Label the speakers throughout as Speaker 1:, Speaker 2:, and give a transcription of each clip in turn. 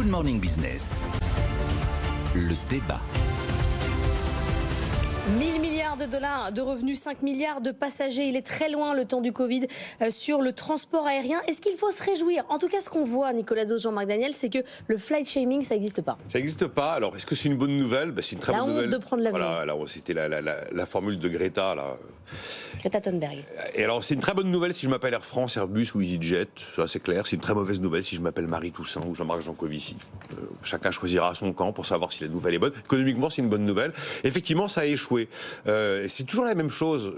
Speaker 1: Morning Business, le débat.
Speaker 2: 1000 milliards de dollars de revenus, 5 milliards de passagers. Il est très loin le temps du Covid sur le transport aérien. Est-ce qu'il faut se réjouir? En tout cas, ce qu'on voit, Nicolas Dos, Jean-Marc Daniel, c'est que le flight shaming, ça n'existe pas.
Speaker 3: Ça n'existe pas. Alors, est-ce que c'est une bonne nouvelle? C'est une très bonne nouvelle.
Speaker 2: La honte de prendre l'avion.
Speaker 3: Voilà, alors, c'était la formule de Greta, là.
Speaker 2: Greta Thunberg.
Speaker 3: Et alors, c'est une très bonne nouvelle si je m'appelle Air France, Airbus ou EasyJet. Ça, c'est clair. C'est une très mauvaise nouvelle si je m'appelle Marie Toussaint ou Jean-Marc Jancovici. Chacun choisira son camp pour savoir si la nouvelle est bonne. Économiquement, c'est une bonne nouvelle. Effectivement, ça a échoué. C'est toujours la même chose.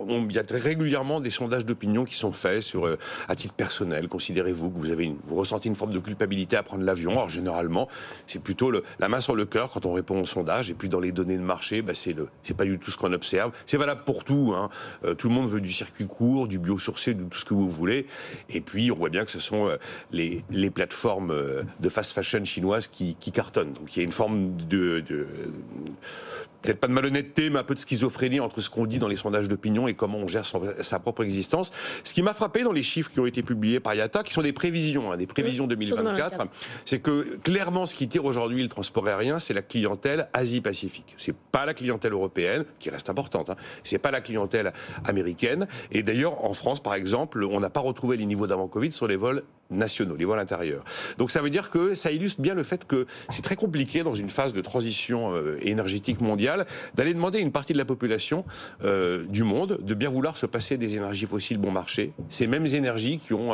Speaker 3: Il y a régulièrement des sondages d'opinion qui sont faits sur, à titre personnel, considérez-vous que vous ressentez une forme de culpabilité à prendre l'avion. Alors généralement, c'est plutôt la main sur le cœur quand on répond au sondage. Et puis dans les données de marché, c'est pas du tout ce qu'on observe. C'est valable pour tout. Hein. Tout le monde veut du circuit court, du biosourcé, de tout ce que vous voulez. Et puis on voit bien que ce sont les plateformes de fast fashion chinoises qui cartonnent. Donc il y a une forme peut-être pas de malhonnêteté, mais un peu de schizophrénie entre ce qu'on dit dans les sondages d'opinion et comment on gère sa propre existence. Ce qui m'a frappé dans les chiffres qui ont été publiés par IATA, qui sont des prévisions 2024, c'est que clairement ce qui tire aujourd'hui le transport aérien, c'est la clientèle Asie-Pacifique. C'est pas la clientèle européenne, qui reste importante, c'est pas la clientèle américaine. Et d'ailleurs, en France, par exemple, on n'a pas retrouvé les niveaux d'avant Covid sur les vols nationaux, les vols intérieurs. Donc ça veut dire que ça illustre bien le fait que c'est très compliqué dans une phase de transition énergétique mondiale d'aller demander à une partie de la population du monde de bien vouloir se passer des énergies fossiles bon marché, ces mêmes énergies qui ont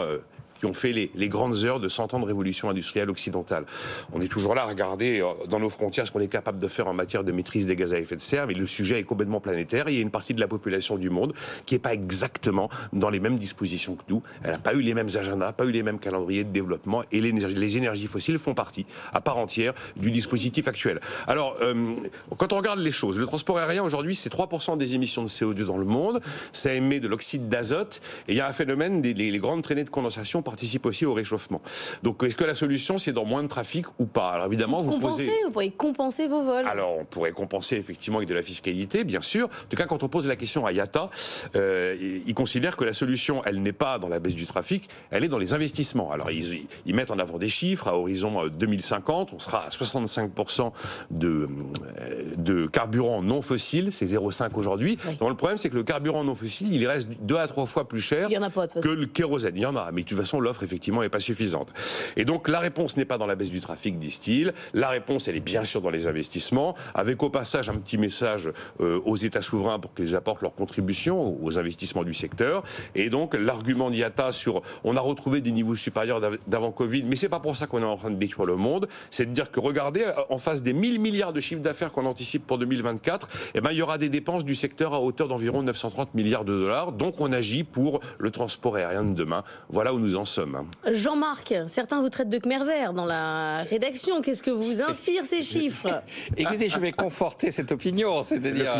Speaker 3: fait les grandes heures de 100 ans de révolution industrielle occidentale. On est toujours là à regarder dans nos frontières ce qu'on est capable de faire en matière de maîtrise des gaz à effet de serre, mais le sujet est complètement planétaire. Il y a une partie de la population du monde qui n'est pas exactement dans les mêmes dispositions que nous. Elle n'a pas eu les mêmes agendas, pas eu les mêmes calendriers de développement, et les énergies fossiles font partie à part entière du dispositif actuel. Alors, quand on regarde les choses, le transport aérien aujourd'hui, c'est 3% des émissions de CO2 dans le monde, ça émet de l'oxyde d'azote, et il y a un phénomène, les grandes traînées de condensation participe aussi au réchauffement. Donc, est-ce que la solution, c'est dans moins de trafic ou pas? Alors, évidemment, vous
Speaker 2: pourriez compenser vos vols.
Speaker 3: Alors, on pourrait compenser effectivement avec de la fiscalité, bien sûr. En tout cas, quand on pose la question à IATA, ils considèrent que la solution, elle n'est pas dans la baisse du trafic, elle est dans les investissements. Alors, ils mettent en avant des chiffres. À horizon 2050, on sera à 65% de carburant non fossile. C'est 0,5 aujourd'hui. Oui. Donc, le problème, c'est que le carburant non fossile, il reste 2 à 3 fois plus cher que le kérosène. Il y en a, mais de toute façon, l'offre, effectivement, n'est pas suffisante. Et donc, la réponse n'est pas dans la baisse du trafic, disent-ils. La réponse, elle est bien sûr dans les investissements, avec au passage un petit message aux États souverains pour qu'ils apportent leur contribution aux investissements du secteur. Et donc, l'argument d'IATA sur on a retrouvé des niveaux supérieurs d'avant Covid, mais c'est pas pour ça qu'on est en train de détruire le monde, c'est de dire que, regardez, en face des 1000 milliards de chiffres d'affaires qu'on anticipe pour 2024, eh ben, il y aura des dépenses du secteur à hauteur d'environ 930 milliards de dollars. Donc, on agit pour le transport aérien de demain. Voilà où nous en sommes.
Speaker 2: Jean-Marc, certains vous traitent de Khmer vert dans la rédaction. Qu'est-ce que vous inspire ces chiffres?
Speaker 4: Écoutez, je vais conforter cette opinion, c'est-à-dire,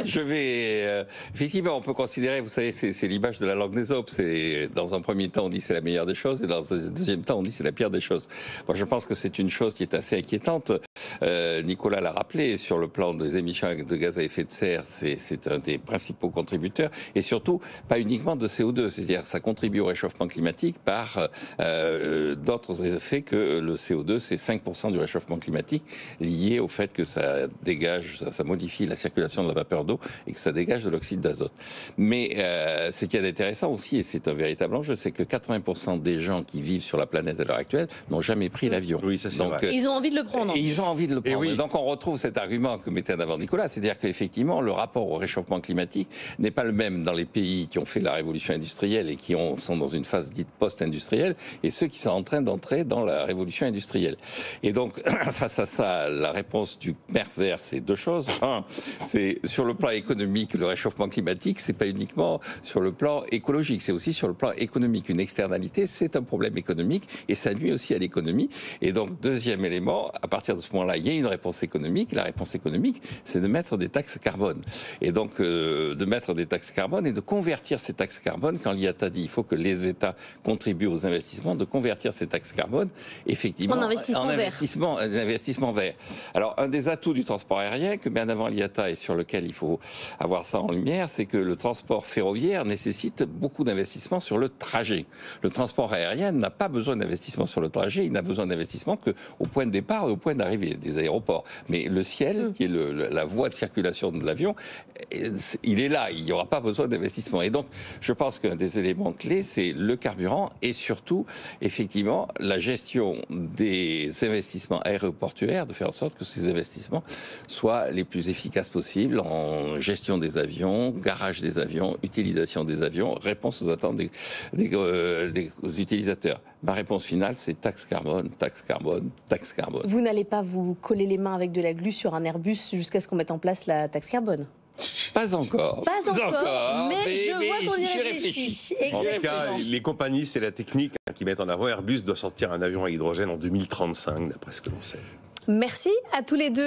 Speaker 4: je vais effectivement, on peut considérer, vous savez, c'est l'image de la langue d'Ésope. C'est dans un premier temps on dit c'est la meilleure des choses et dans un deuxième temps on dit c'est la pire des choses. Moi, je pense que c'est une chose qui est assez inquiétante. Nicolas l'a rappelé, sur le plan des émissions de gaz à effet de serre, c'est un des principaux contributeurs et surtout pas uniquement de CO2, c'est-à-dire ça contribue au réchauffement climatique par d'autres effets que le CO2, c'est 5% du réchauffement climatique lié au fait que ça dégage, ça modifie la circulation de la vapeur d'eau et que ça dégage de l'oxyde d'azote. Mais ce qui est intéressant aussi, et c'est un véritable enjeu, c'est que 80% des gens qui vivent sur la planète à l'heure actuelle n'ont jamais pris l'avion.
Speaker 3: Oui, ça c'est vrai.
Speaker 2: Ils ont envie de le prendre.
Speaker 4: Et ils ont envie de le prendre.
Speaker 3: Oui.
Speaker 4: Donc on retrouve cet argument que mettait en avant Nicolas, c'est-à-dire qu'effectivement le rapport au réchauffement climatique n'est pas le même dans les pays qui ont fait la révolution industrielle et qui sont dans une phase dite post-industrielle et ceux qui sont en train d'entrer dans la révolution industrielle. Et donc face à ça, la réponse du Khmer vert, c'est deux choses. Un, c'est sur le plan économique, le réchauffement climatique, c'est pas uniquement sur le plan écologique, c'est aussi sur le plan économique. Une externalité, c'est un problème économique et ça nuit aussi à l'économie. Et donc deuxième élément, à partir de ce moment-là, il y a une réponse économique. La réponse économique, c'est de mettre des taxes carbone. Et donc de mettre des taxes carbone et de convertir ces taxes carbone, quand l'IATA dit il faut que les États contribuent contribue aux investissements de convertir ces taxes carbone effectivement
Speaker 2: en
Speaker 4: investissement vert. Alors, un des atouts du transport aérien que met en avant l'IATA et sur lequel il faut avoir ça en lumière, c'est que le transport ferroviaire nécessite beaucoup d'investissements sur le trajet. Le transport aérien n'a pas besoin d'investissement sur le trajet, il n'a besoin d'investissement qu'au point de départ et au point d'arrivée des aéroports. Mais le ciel, qui est la voie de circulation de l'avion, il est là, il n'y aura pas besoin d'investissement. Et donc, je pense qu'un des éléments clés, c'est le carburant et surtout, effectivement, la gestion des investissements aéroportuaires, de faire en sorte que ces investissements soient les plus efficaces possibles en gestion des avions, garage des avions, utilisation des avions, réponse aux attentes des utilisateurs. Ma réponse finale, c'est taxe carbone, taxe carbone, taxe carbone.
Speaker 2: Vous n'allez pas vous coller les mains avec de la glu sur un Airbus jusqu'à ce qu'on mette en place la taxe carbone?
Speaker 4: Pas encore.
Speaker 2: Pas encore, mais je vois qu'on y réfléchit.
Speaker 3: En tout cas, les compagnies, c'est la technique qui mettent en avant. Airbus doit sortir un avion à hydrogène en 2035, d'après ce que l'on sait.
Speaker 2: Merci à tous les deux.